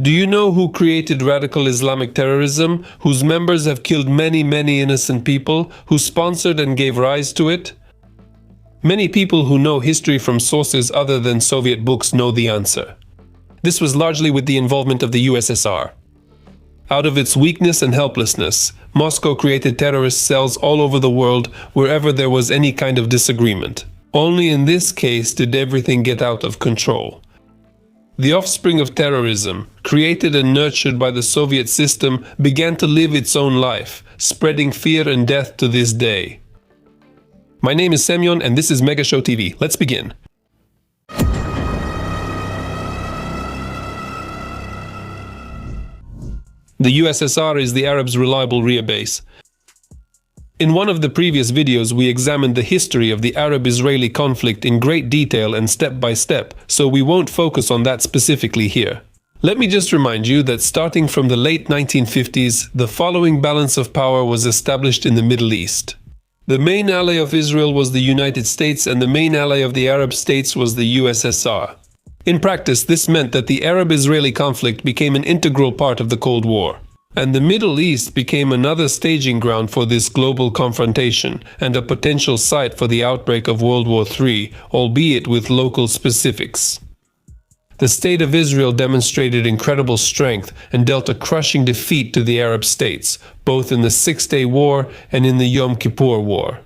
Do you know who created radical Islamic terrorism, whose members have killed many innocent people, who sponsored and gave rise to it? Many people who know history from sources other than Soviet books know the answer. This was largely with the involvement of the USSR. Out of its weakness and helplessness, Moscow created terrorist cells all over the world wherever there was any kind of disagreement. Only in this case did everything get out of control. The offspring of terrorism, created and nurtured by the Soviet system, began to live its own life, spreading fear and death to this day. My name is Semyon and this is Mega Show TV. Let's begin. The USSR is the Arabs' reliable rear base. In one of the previous videos, we examined the history of the Arab-Israeli conflict in great detail and step by step, so we won't focus on that specifically here. Let me just remind you that starting from the late 1950s, the following balance of power was established in the Middle East. The main ally of Israel was the United States, and the main ally of the Arab states was the USSR. In practice, this meant that the Arab-Israeli conflict became an integral part of the Cold War. And the Middle East became another staging ground for this global confrontation and a potential site for the outbreak of World War III, albeit with local specifics. The State of Israel demonstrated incredible strength and dealt a crushing defeat to the Arab states, both in the Six-Day War and in the Yom Kippur War.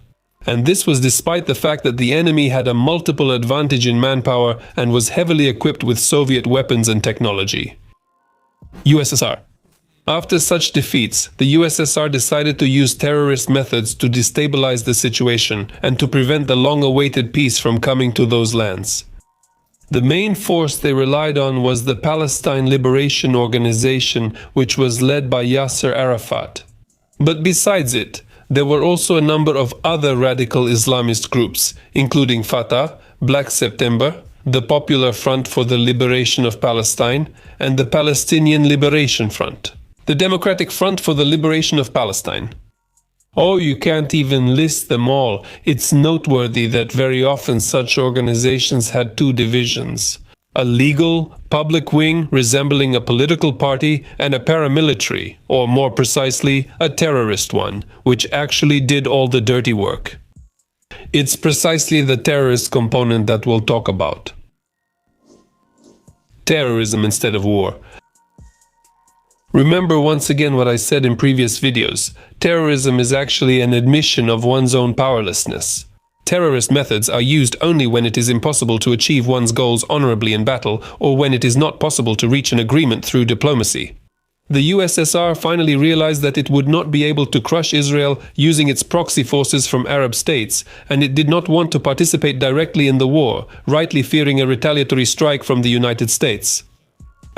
And this was despite the fact that the enemy had a multiple advantage in manpower and was heavily equipped with Soviet weapons and technology. USSR. After such defeats, the USSR decided to use terrorist methods to destabilize the situation and to prevent the long-awaited peace from coming to those lands. The main force they relied on was the Palestine Liberation Organization, which was led by Yasser Arafat. But besides it, there were also a number of other radical Islamist groups, including Fatah, Black September, the Popular Front for the Liberation of Palestine, and the Palestinian Liberation Front. The Democratic Front for the Liberation of Palestine. Oh, you can't even list them all. It's noteworthy that very often such organizations had two divisions. A legal, public wing resembling a political party, and a paramilitary, or more precisely, a terrorist one, which actually did all the dirty work. It's precisely the terrorist component that we'll talk about. Terrorism instead of war. Remember once again what I said in previous videos. Terrorism is actually an admission of one's own powerlessness. Terrorist methods are used only when it is impossible to achieve one's goals honorably in battle, or when it is not possible to reach an agreement through diplomacy. The USSR finally realized that it would not be able to crush Israel using its proxy forces from Arab states, and it did not want to participate directly in the war, rightly fearing a retaliatory strike from the United States.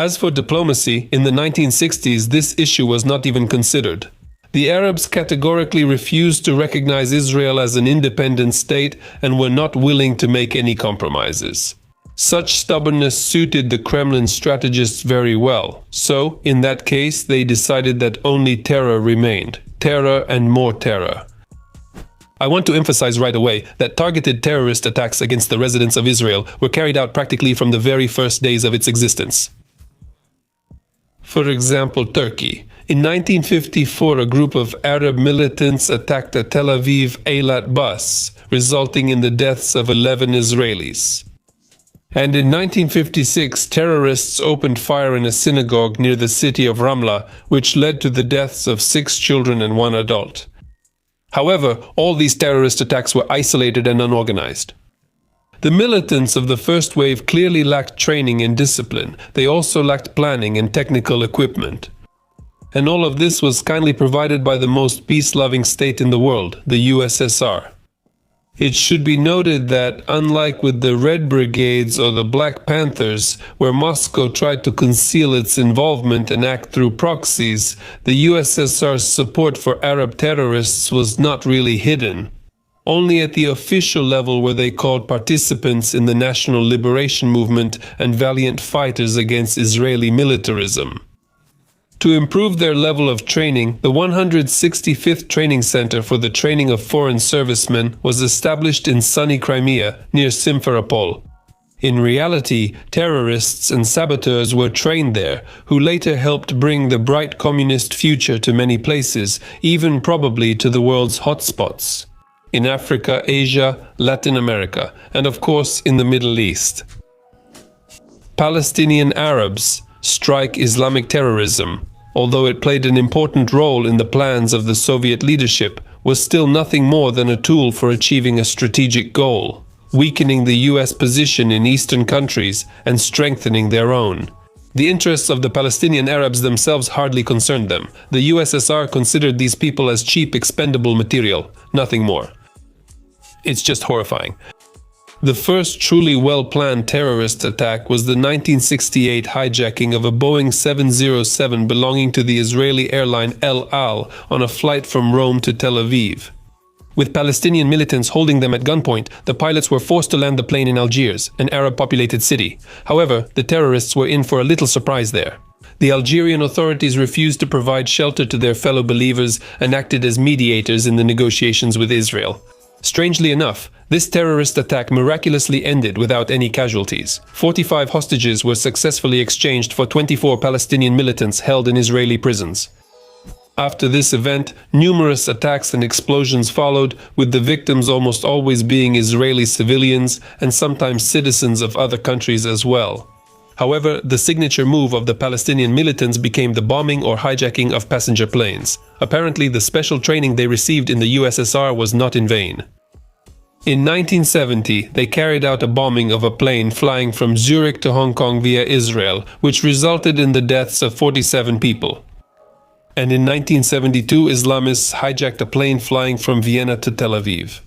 As for diplomacy, in the 1960s this issue was not even considered. The Arabs categorically refused to recognize Israel as an independent state and were not willing to make any compromises. Such stubbornness suited the Kremlin strategists very well, so in that case they decided that only terror remained. Terror and more terror. I want to emphasize right away that targeted terrorist attacks against the residents of Israel were carried out practically from the very first days of its existence. For example, Turkey. In 1954, a group of Arab militants attacked a Tel Aviv-Eilat bus, resulting in the deaths of 11 Israelis. And in 1956, terrorists opened fire in a synagogue near the city of Ramla, which led to the deaths of 6 children and 1 adult. However, all these terrorist attacks were isolated and unorganized. The militants of the first wave clearly lacked training and discipline. They also lacked planning and technical equipment. And all of this was kindly provided by the most peace-loving state in the world, the USSR. It should be noted that, unlike with the Red Brigades or the Black Panthers, where Moscow tried to conceal its involvement and act through proxies, the USSR's support for Arab terrorists was not really hidden. Only at the official level were they called participants in the national liberation movement and valiant fighters against Israeli militarism. To improve their level of training, the 165th Training Center for the Training of Foreign Servicemen was established in sunny Crimea, near Simferopol. In reality, terrorists and saboteurs were trained there, who later helped bring the bright communist future to many places, even probably to the world's hotspots. In Africa, Asia, Latin America, and of course in the Middle East. Palestinian Arabs strike Islamic terrorism, although it played an important role in the plans of the Soviet leadership, was still nothing more than a tool for achieving a strategic goal, weakening the US position in eastern countries and strengthening their own. The interests of the Palestinian Arabs themselves hardly concerned them. The USSR considered these people as cheap, expendable material, nothing more. It's just horrifying. The first truly well-planned terrorist attack was the 1968 hijacking of a Boeing 707 belonging to the Israeli airline El Al on a flight from Rome to Tel Aviv. With Palestinian militants holding them at gunpoint, the pilots were forced to land the plane in Algiers, an Arab-populated city. However, the terrorists were in for a little surprise there. The Algerian authorities refused to provide shelter to their fellow believers and acted as mediators in the negotiations with Israel. Strangely enough, this terrorist attack miraculously ended without any casualties. 45 hostages were successfully exchanged for 24 Palestinian militants held in Israeli prisons. After this event, numerous attacks and explosions followed, with the victims almost always being Israeli civilians and sometimes citizens of other countries as well. However, the signature move of the Palestinian militants became the bombing or hijacking of passenger planes. Apparently, the special training they received in the USSR was not in vain. In 1970, they carried out a bombing of a plane flying from Zurich to Hong Kong via Israel, which resulted in the deaths of 47 people. And in 1972, Islamists hijacked a plane flying from Vienna to Tel Aviv.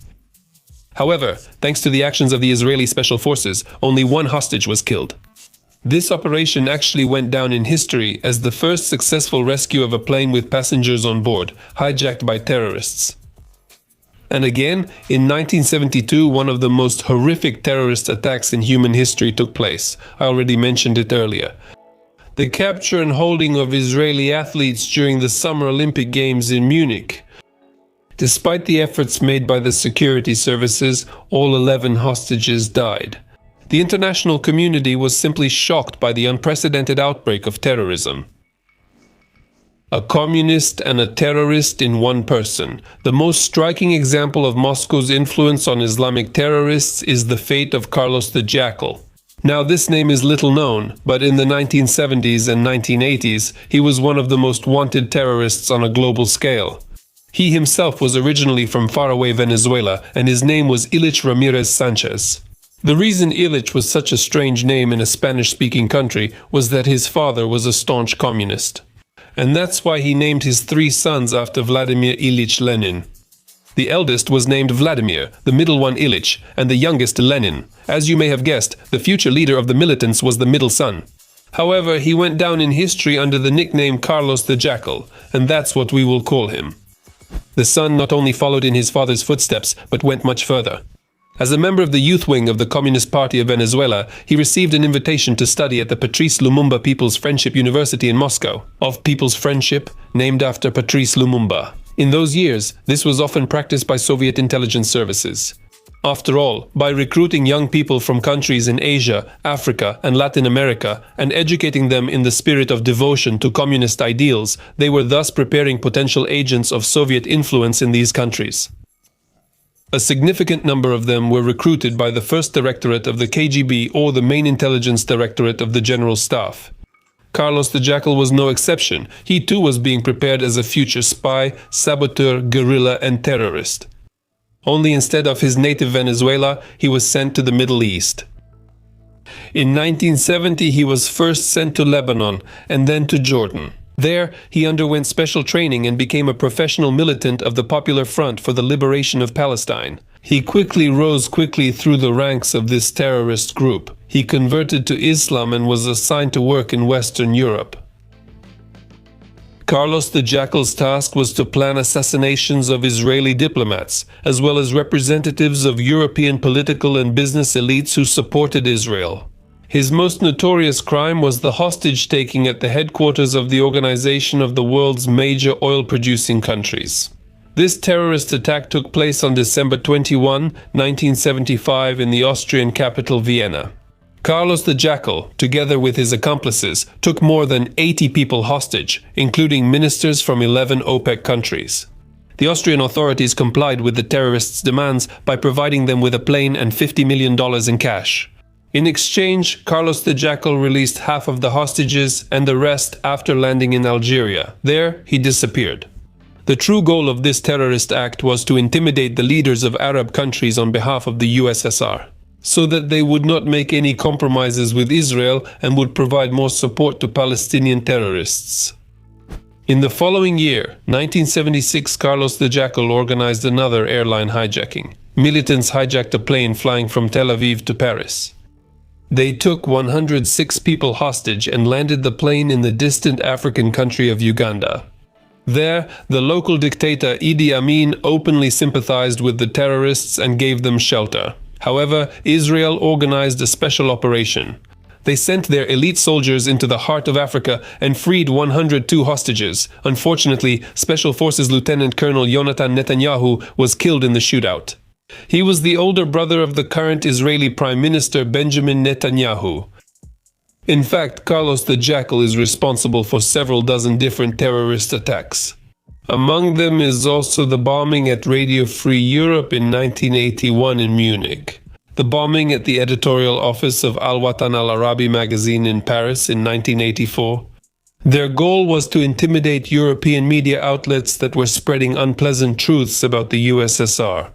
However, thanks to the actions of the Israeli special forces, only one hostage was killed. This operation actually went down in history as the first successful rescue of a plane with passengers on board, hijacked by terrorists. And again, in 1972, one of the most horrific terrorist attacks in human history took place. I already mentioned it earlier. The capture and holding of Israeli athletes during the Summer Olympic Games in Munich. Despite the efforts made by the security services, all 11 hostages died. The international community was simply shocked by the unprecedented outbreak of terrorism. A communist and a terrorist in one person. The most striking example of Moscow's influence on Islamic terrorists is the fate of Carlos the Jackal. Now, this name is little known, but in the 1970s and 1980s, he was one of the most wanted terrorists on a global scale. He himself was originally from faraway Venezuela, and his name was Ilich Ramirez Sanchez. The reason Ilich was such a strange name in a Spanish-speaking country was that his father was a staunch communist. And that's why he named his 3 sons after Vladimir Ilich Lenin. The eldest was named Vladimir, the middle one Ilich, and the youngest Lenin. As you may have guessed, the future leader of the militants was the middle son. However, he went down in history under the nickname Carlos the Jackal, and that's what we will call him. The son not only followed in his father's footsteps, but went much further. As a member of the youth wing of the Communist Party of Venezuela, he received an invitation to study at the Patrice Lumumba People's Friendship University in Moscow, of People's Friendship, named after Patrice Lumumba. In those years, this was often practiced by Soviet intelligence services. After all, by recruiting young people from countries in Asia, Africa, and Latin America, and educating them in the spirit of devotion to communist ideals, they were thus preparing potential agents of Soviet influence in these countries. A significant number of them were recruited by the First Directorate of the KGB or the Main Intelligence Directorate of the General Staff. Carlos the Jackal was no exception. He too was being prepared as a future spy, saboteur, guerrilla, and terrorist. Only instead of his native Venezuela, he was sent to the Middle East. In 1970, he was first sent to Lebanon and then to Jordan. There, he underwent special training and became a professional militant of the Popular Front for the Liberation of Palestine. He rose quickly through the ranks of this terrorist group. He converted to Islam and was assigned to work in Western Europe. Carlos the Jackal's task was to plan assassinations of Israeli diplomats, as well as representatives of European political and business elites who supported Israel. His most notorious crime was the hostage-taking at the headquarters of the Organization of the World's Major Oil-Producing Countries. This terrorist attack took place on December 21, 1975 in the Austrian capital Vienna. Carlos the Jackal, together with his accomplices, took more than 80 people hostage, including ministers from 11 OPEC countries. The Austrian authorities complied with the terrorists' demands by providing them with a plane and $50 million in cash. In exchange, Carlos the Jackal released half of the hostages and the rest after landing in Algeria. There, he disappeared. The true goal of this terrorist act was to intimidate the leaders of Arab countries on behalf of the USSR, so that they would not make any compromises with Israel and would provide more support to Palestinian terrorists. In the following year, 1976, Carlos the Jackal organized another airline hijacking. Militants hijacked a plane flying from Tel Aviv to Paris. They took 106 people hostage and landed the plane in the distant African country of Uganda. There, the local dictator Idi Amin openly sympathized with the terrorists and gave them shelter. However, Israel organized a special operation. They sent their elite soldiers into the heart of Africa and freed 102 hostages. Unfortunately, Special Forces Lieutenant Colonel Yonatan Netanyahu was killed in the shootout. He was the older brother of the current Israeli Prime Minister Benjamin Netanyahu. In fact, Carlos the Jackal is responsible for several dozen different terrorist attacks. Among them is also the bombing at Radio Free Europe in 1981 in Munich, the bombing at the editorial office of Al Watan Al Arabi magazine in Paris in 1984. Their goal was to intimidate European media outlets that were spreading unpleasant truths about the USSR.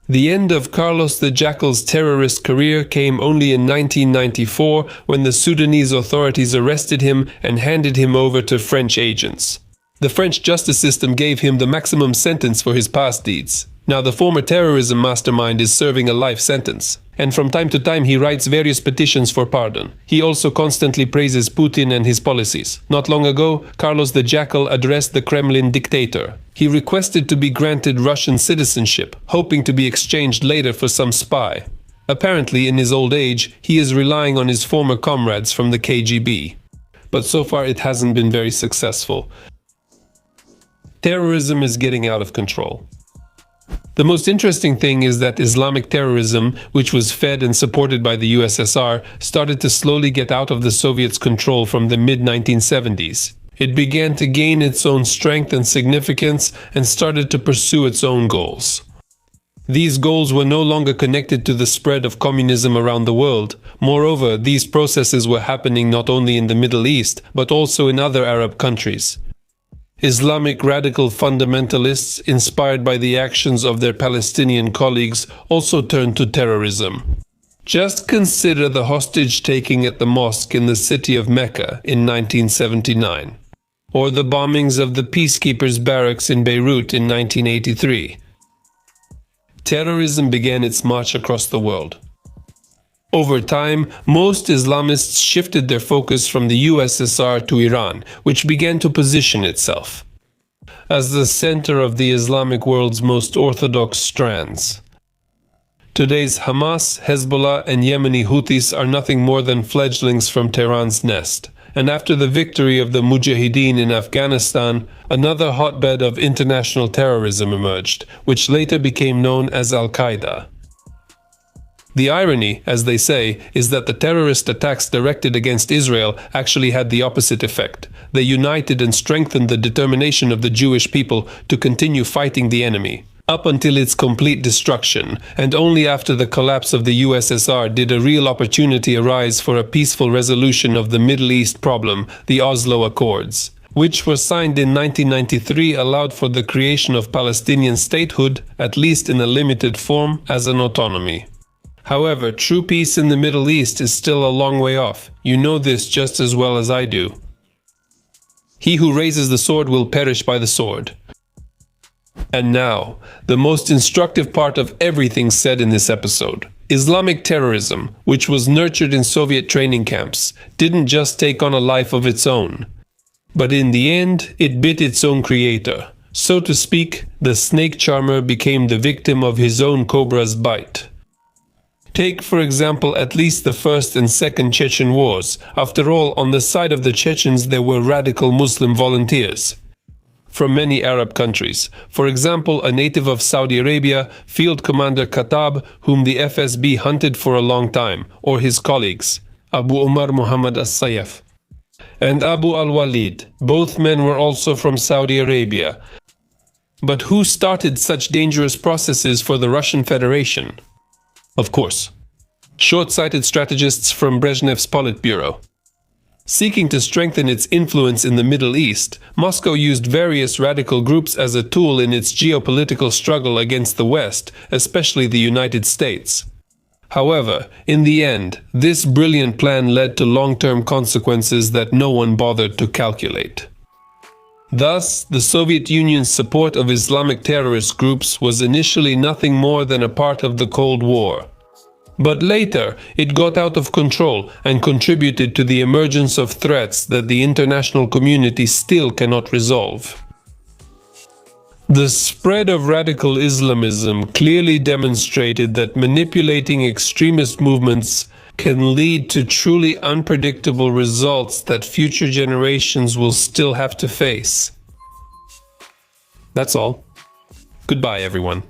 The end of Carlos the Jackal's terrorist career came only in 1994 when the Sudanese authorities arrested him and handed him over to French agents. The French justice system gave him the maximum sentence for his past deeds. Now the former terrorism mastermind is serving a life sentence, and from time to time he writes various petitions for pardon. He also constantly praises Putin and his policies. Not long ago, Carlos the Jackal addressed the Kremlin dictator. He requested to be granted Russian citizenship, hoping to be exchanged later for some spy. Apparently, in his old age, he is relying on his former comrades from the KGB. But so far it hasn't been very successful. Terrorism is getting out of control. The most interesting thing is that Islamic terrorism, which was fed and supported by the USSR, started to slowly get out of the Soviets' control from the mid-1970s. It began to gain its own strength and significance and started to pursue its own goals. These goals were no longer connected to the spread of communism around the world. Moreover, these processes were happening not only in the Middle East, but also in other Arab countries. Islamic radical fundamentalists, inspired by the actions of their Palestinian colleagues, also turned to terrorism. Just consider the hostage-taking at the mosque in the city of Mecca in 1979, or the bombings of the peacekeepers' barracks in Beirut in 1983. Terrorism began its march across the world. Over time, most Islamists shifted their focus from the USSR to Iran, which began to position itself as the center of the Islamic world's most orthodox strands. Today's Hamas, Hezbollah, and Yemeni Houthis are nothing more than fledglings from Tehran's nest. And after the victory of the Mujahideen in Afghanistan, another hotbed of international terrorism emerged, which later became known as Al-Qaeda. The irony, as they say, is that the terrorist attacks directed against Israel actually had the opposite effect. They united and strengthened the determination of the Jewish people to continue fighting the enemy, up until its complete destruction, and only after the collapse of the USSR did a real opportunity arise for a peaceful resolution of the Middle East problem, the Oslo Accords, which were signed in 1993, allowed for the creation of Palestinian statehood, at least in a limited form, as an autonomy. However, true peace in the Middle East is still a long way off. You know this just as well as I do. He who raises the sword will perish by the sword. And now, the most instructive part of everything said in this episode. Islamic terrorism, which was nurtured in Soviet training camps, didn't just take on a life of its own. But in the end, it bit its own creator. So to speak, the snake charmer became the victim of his own cobra's bite. Take, for example, at least the First and Second Chechen Wars. After all, on the side of the Chechens there were radical Muslim volunteers. from many Arab countries. For example, a native of Saudi Arabia, Field Commander Khattab, whom the FSB hunted for a long time, or his colleagues, Abu Umar Muhammad as-Sayyaf and Abu al-Walid. Both men were also from Saudi Arabia. But who started such dangerous processes for the Russian Federation? Of course, short-sighted strategists from Brezhnev's Politburo. Seeking to strengthen its influence in the Middle East, Moscow used various radical groups as a tool in its geopolitical struggle against the West, especially the United States. However, in the end, this brilliant plan led to long-term consequences that no one bothered to calculate. Thus, the Soviet Union's support of Islamic terrorist groups was initially nothing more than a part of the Cold War. But later, it got out of control and contributed to the emergence of threats that the international community still cannot resolve. The spread of radical Islamism clearly demonstrated that manipulating extremist movements can lead to truly unpredictable results that future generations will still have to face. That's all. Goodbye, everyone.